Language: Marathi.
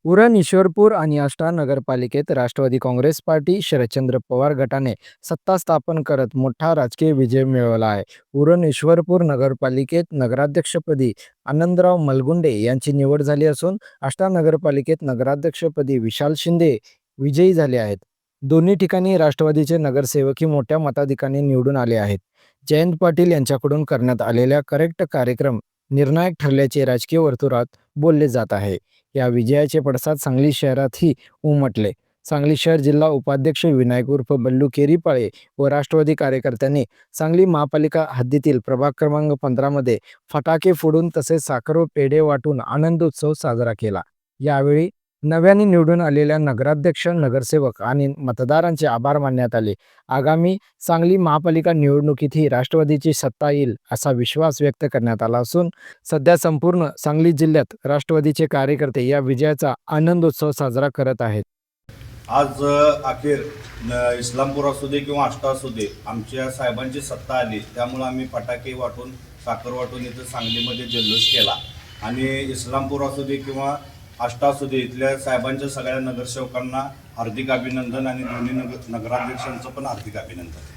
उरण, ईश्वरपूर आणि आष्टा नगरपालिकेत राष्ट्रवादी काँग्रेस पार्टी, शरदचंद्र पवार गटाने सत्ता स्थापन करत मोठा राजकीय विजय मिळवला आहे. उरण ईश्वरपूर नगरपालिकेत नगराध्यक्षपदी आनंदराव मलगुंडे यांची निवड झाली असून आष्टा नगरपालिकेत नगराध्यक्षपदी विशाल शिंदे विजयी झाले आहेत. दोन्ही ठिकाणी राष्ट्रवादीचे नगरसेवकही मोठ्या मताधिक्याने निवडून आले आहेत. जयंत पाटील यांच्याकडून करण्यात आलेल्या करेक्ट कार्यक्रम निर्णायक ठरल्याचे राजकीय वर्तुळात बोलले जात आहे. या विजयाचे पडसाद सांगली शहरातही उमटले. सांगली शहर जिल्हा उपाध्यक्ष विनायक उर्फ बल्लू केरीपाळे व राष्ट्रवादी कार्यकर्त्यांनी सांगली महापालिका हद्दीतील प्रभाग क्रमांक 15 मध्ये फटाके फोडून तसेच साखर व पेढे वाटून आनंद उत्सव साजरा केला. यावेळी नव्याने निवडून आलेल्या नगराध्यक्ष, नगरसेवक आणि मतदारांचे आभार मानण्यात आले. आगामी सांगली महापालिका निवडणुकीतही राष्ट्रवादीची सत्ता येईल असा विश्वास व्यक्त करण्यात आला असून सध्या संपूर्ण सांगली जिल्ह्यात राष्ट्रवादीचे कार्यकर्ते या विजयाचा आनंदोत्सव साजरा करत आहेत. आज अखेर इस्लामपूर असू दे किंवा आष्टा असू दे, आमच्या साहेबांची सत्ता आली. त्यामुळे आम्ही फटाके वाटून, साखर वाटून इथं सांगलीमध्ये जल्लोष केला. आणि इस्लामपूर असू दे किंवा आष्टा असू दे, इथल्या साहेबांच्या सगळ्या नगरसेवकांना हार्दिक अभिनंदन आणि दोन्ही नगराध्यक्षांचं पण हार्दिक अभिनंदन.